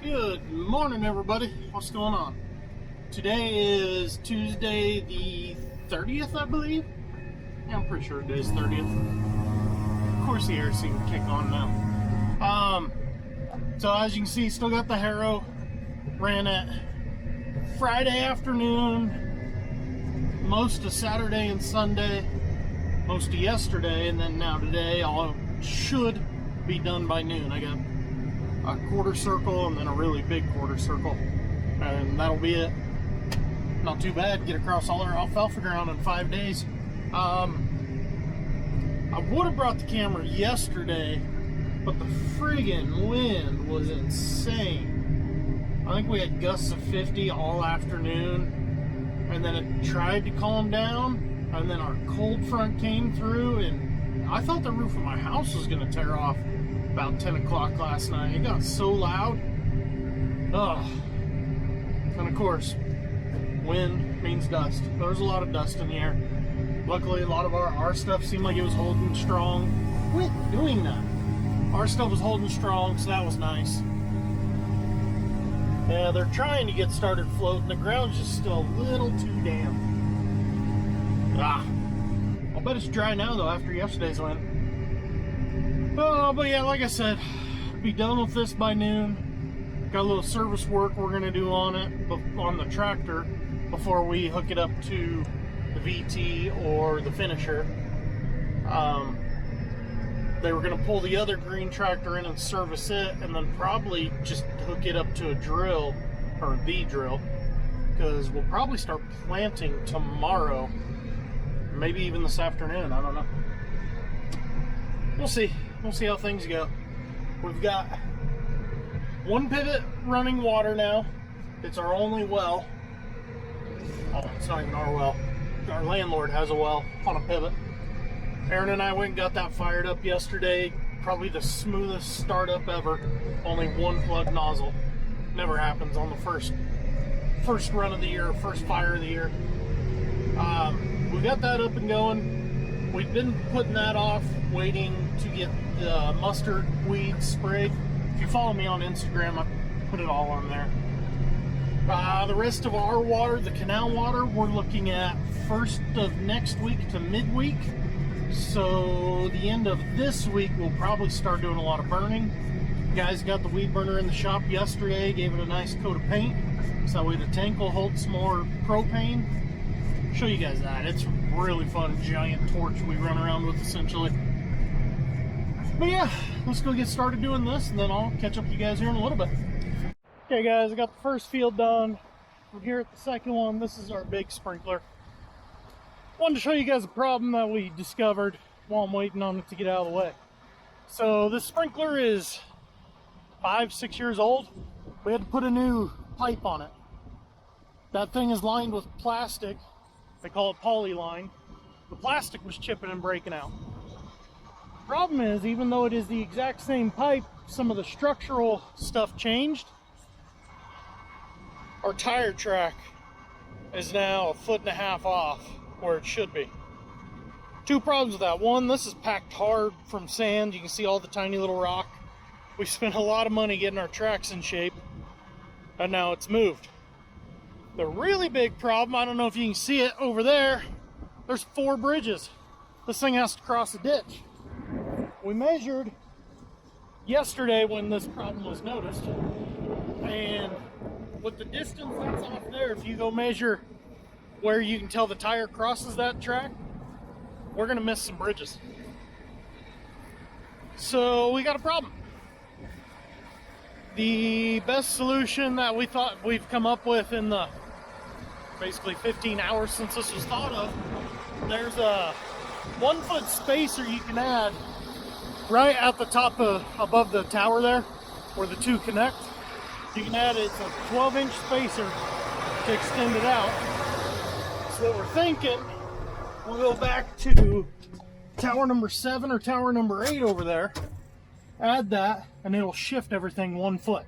Good morning, everybody. What's going on? Today is Tuesday the 30th, I believe. Yeah, I'm pretty sure it is 30th. Of course, the air seems to kick on now. So as you can see, still got the harrow. Ran it Friday afternoon, most of Saturday and Sunday, most of yesterday, and then now today. All should be done by noon. I got a quarter circle and then a really big quarter circle, and that'll be it. Not too bad. Get across all our alfalfa ground in 5 days. I would have brought the camera yesterday, but the friggin' wind was insane. I think we had gusts of 50 all afternoon, and then it tried to calm down, and then our cold front came through, and I thought the roof of my house was gonna tear off about 10 o'clock last night. It got so loud. Oh. And of course, wind means dust. There's a lot of dust in the air. Luckily, a lot of our stuff seemed like it was holding strong. Quit doing that. Our stuff was holding strong, so that was nice. Yeah, they're trying to get started floating. The ground's just still a little too damp. I'll bet it's dry now, though, after yesterday's wind. Oh, but yeah, like I said, be done with this by noon. Got a little service work we're gonna do on it, on the tractor, before we hook it up to the VT or the finisher. They were gonna pull the other green tractor in and service it, and then probably just hook it up to a drill, or the drill, because we'll probably start planting tomorrow, maybe even this afternoon. I don't know. We'll see. We'll see how things go. We've got one pivot running water now. It's our only well. Oh, it's not even our well. Our landlord has a well on a pivot. Aaron and I went and got that fired up yesterday. Probably the smoothest startup ever. Only one plug nozzle. Never happens on the first run of the year, first fire of the year. We got that up and going. We've been putting that off, waiting to get the mustard weed sprayed. If you follow me on Instagram, I put it all on there. The rest of our water, the canal water, we're looking at first of next week to midweek. So the end of this week, we'll probably start doing a lot of burning. Guys got the weed burner in the shop yesterday, gave it a nice coat of paint, so that way the tank will hold some more propane. Show you guys that. It's a really fun giant torch we run around with, essentially. But yeah, let's go get started doing this, and then I'll catch up with you guys here in a little bit. Okay guys, I got the first field done. We're here at the second one. This is our big sprinkler. Wanted to show you guys a problem that we discovered while I'm waiting on it to get out of the way. So this sprinkler is 5-6 years old. We had to put a new pipe on it. That thing is lined with plastic. They call it polyline. The plastic was chipping and breaking out. Problem is, even though it is the exact same pipe, some of the structural stuff changed. Our tire track is now 1.5 feet off where it should be. Two problems with that. One, this is packed hard from sand. You can see all the tiny little rock. We spent a lot of money getting our tracks in shape, and now it's moved. The really big problem, I don't know if you can see it over there, there's 4 bridges. This thing has to cross a ditch. We measured yesterday when this problem was noticed, and with the distance that's off there, if you go measure where you can tell the tire crosses that track, we're gonna miss some bridges. So we got a problem. The best solution that we thought we've come up with in the basically 15 hours since this was thought of, there's a 1-foot spacer you can add right at the top of, above the tower there, where the two connect. You can add it, it's a 12-inch spacer to extend it out. So what we're thinking, we'll go back to tower number 7 or tower number 8 over there, add that, and it'll shift everything 1 foot.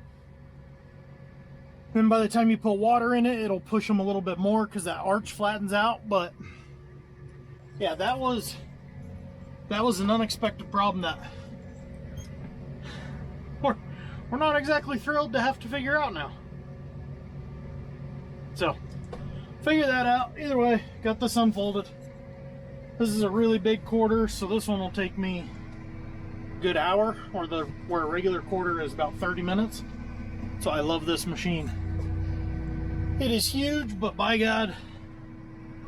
Then by the time you put water in it, it'll push them a little bit more because that arch flattens out. But yeah, that was an unexpected problem that we're we're not exactly thrilled to have to figure out now. So, figure that out. Either way, got this unfolded. This is a really big quarter, so this one will take me a good hour, where a regular quarter is about 30 minutes. So I love this machine. It is huge, but by God,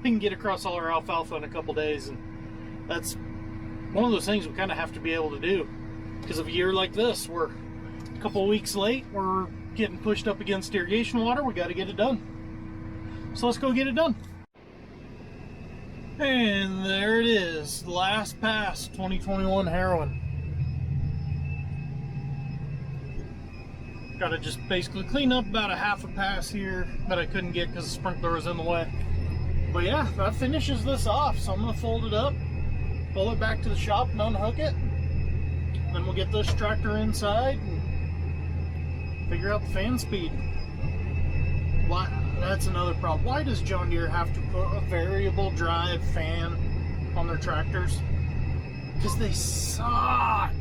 we can get across all our alfalfa in a couple days, and that's one of those things we kind of have to be able to do. Because of a year like this, we're a couple of weeks late, we're getting pushed up against irrigation water, we got to get it done. So let's go get it done. And there it is, the last pass, 2021 harrowing. Got to just basically clean up about a half a pass here that I couldn't get because the sprinkler was in the way. But yeah, that finishes this off. So I'm going to fold it up, pull it back to the shop and unhook it. Then we'll get this tractor inside and figure out the fan speed. Why? That's another problem. Why does John Deere have to put a variable drive fan on their tractors? Because they suck.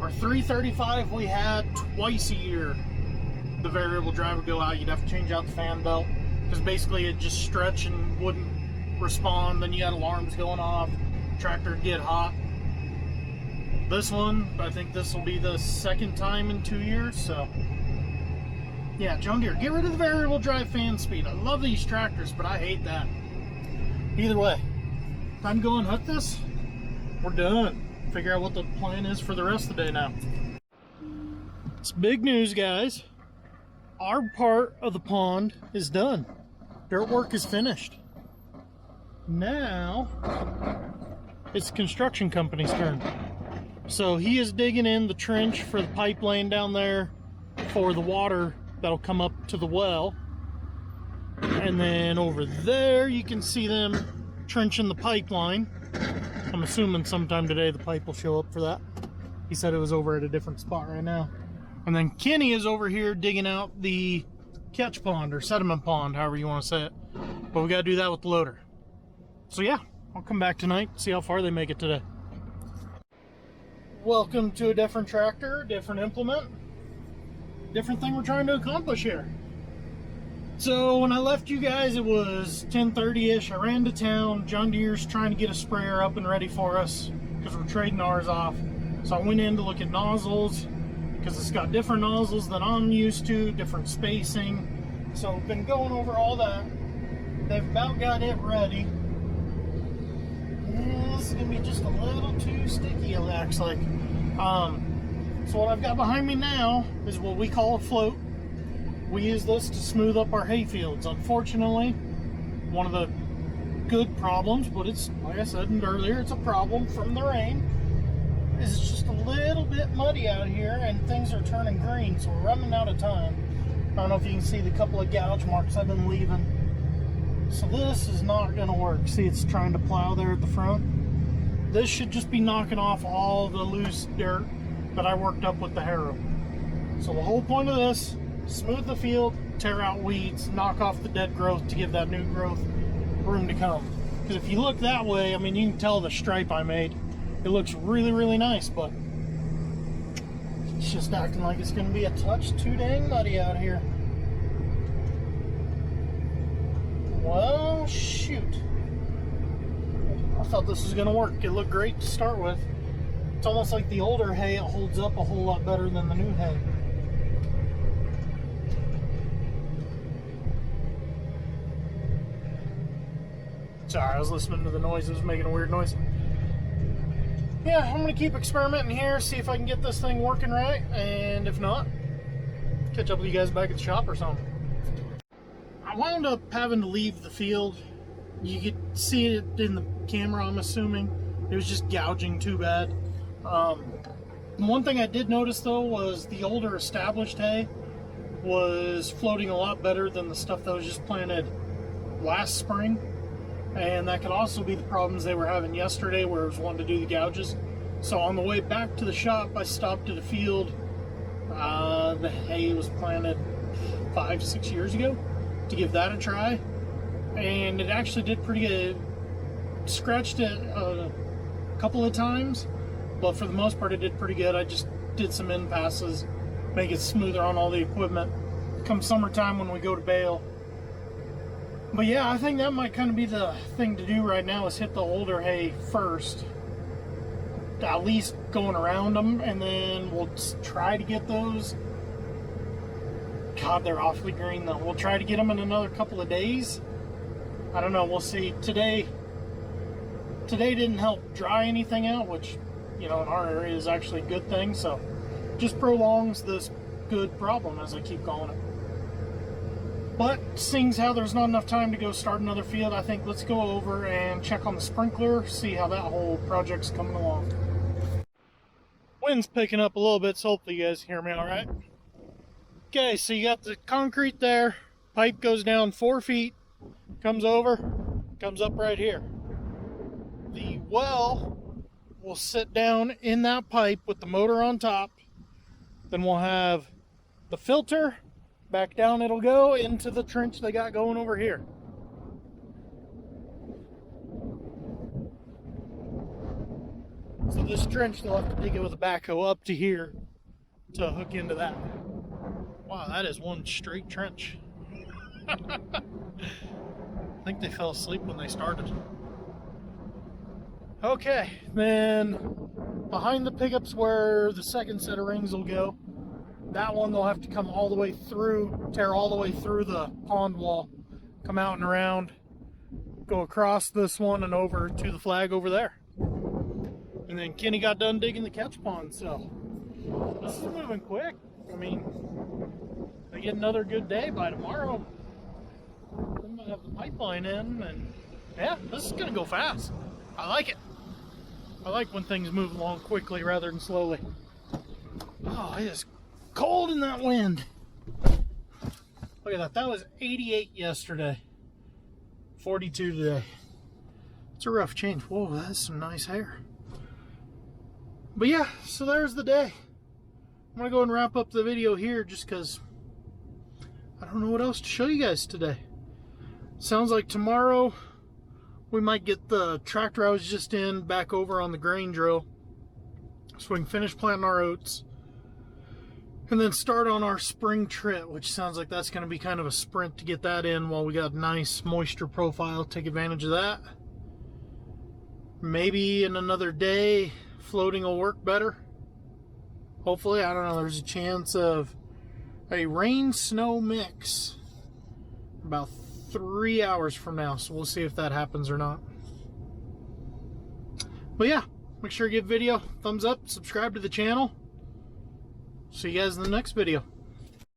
Our 335 we had twice a year. The variable drive would go out. You'd have to change out the fan belt because basically it'd just stretch and wouldn't respond. Then you had alarms going off. Tractor would get hot. This one, I think this will be the second time in 2 years. So yeah, John Deere, get rid of the variable drive fan speed. I love these tractors, but I hate that. Either way, time to go and hook this. We're done. Figure out what the plan is for the rest of the day now. It's big news, guys. Our part of the pond is done. Dirt work is finished. Now it's the construction company's turn. So he is digging in the trench for the pipe laying down there for the water that'll come up to the well. And then over there you can see them trenching the pipeline. I'm assuming sometime today the pipe will show up for that. He said it was over at a different spot right now. And then Kenny is over here digging out the catch pond or sediment pond, however you want to say it. But we got to do that with the loader. So yeah, I'll come back tonight, see how far they make it today. Welcome to a different tractor, different implement, different thing we're trying to accomplish here. So when I left you guys, it was 10:30ish. I ran to town. John Deere's trying to get a sprayer up and ready for us because we're trading ours off. So I went in to look at nozzles because it's got different nozzles than I'm used to, different spacing. So I've been going over all that. They've about got it ready. This is gonna be just a little too sticky, it looks like. So what I've got behind me now is what we call a float. We use this to smooth up our hay fields. Unfortunately, one of the good problems, but it's, like I said earlier, it's a problem from the rain, is it's just a little bit muddy out here and things are turning green, so we're running out of time. I don't know if you can see the couple of gouge marks I've been leaving. So this is not going to work. See, it's trying to plow there at the front. This should just be knocking off all the loose dirt that I worked up with the harrow. So the whole point of this, smooth the field, tear out weeds, knock off the dead growth to give that new growth room to come. Because if you look that way, I mean, you can tell the stripe I made. It looks really, really nice, but it's just acting like it's going to be a touch too dang muddy out here. Well, shoot. I thought this was going to work. It looked great to start with. It's almost like the older hay, it holds up a whole lot better than the new hay. Sorry, I was listening to the noise. It was making a weird noise. Yeah, I'm going to keep experimenting here, see if I can get this thing working right, and if not, catch up with you guys back at the shop or something. I wound up having to leave the field. You could see it in the camera, I'm assuming. It was just gouging too bad. One thing I did notice, though, was the older established hay was floating a lot better than the stuff that was just planted last spring. And that could also be the problems they were having yesterday where it was wanting to do the gouges. So on the way back to the shop, I stopped at a field. The hay was planted 5-6 years ago to give that a try. And it actually did pretty good. Scratched it a couple of times, but for the most part it did pretty good. I just did some end passes make it smoother on all the equipment come summertime when we go to bale. But yeah, I think that might kind of be the thing to do right now, is hit the older hay first, at least going around them, and then we'll try to get those. God, they're awfully green though. We'll try to get them in another couple of days. I don't know, we'll see. Today didn't help dry anything out, which, you know, in our area is actually a good thing, so just prolongs this good problem, as I keep calling it. But seeing how there's not enough time to go start another field, I think let's go over and check on the sprinkler, see how that whole project's coming along. Wind's picking up a little bit, so hopefully you guys hear me all right. Okay, so you got the concrete there, pipe goes down 4 feet, comes over, comes up right here. The well will sit down in that pipe with the motor on top. Then we'll have the filter, back down it'll go into the trench they got going over here. So this trench, they'll have to dig it with a backhoe up to here to hook into that. Wow, that is one straight trench. I think they fell asleep when they started. Okay, then behind the pickups where the second set of rings will go, that one they'll have to come all the way through, tear all the way through the pond wall, come out and around, go across this one and over to the flag over there. And then Kenny got done digging the catch pond, so this is moving quick. I mean, they get another good day by tomorrow. We might have the pipeline in, and yeah, this is gonna go fast. I like it. I like when things move along quickly rather than slowly. Oh, it is cold in that wind. Look at that. That was 88 yesterday. 42 today. It's a rough change. Whoa, that's some nice hair. But yeah, so there's the day. I'm gonna go and wrap up the video here just because I don't know what else to show you guys today. Sounds like tomorrow we might get the tractor I was just in back over on the grain drill so we can finish planting our oats and then start on our spring trip, which sounds like that's going to be kind of a sprint to get that in while we got a nice moisture profile. Take advantage of that. Maybe in another day floating will work better. Hopefully, I don't know, there's a chance of a rain-snow mix about 3 hours from now, so we'll see if that happens or not. But yeah, make sure to give video thumbs up, subscribe to the channel. See you guys in the next video.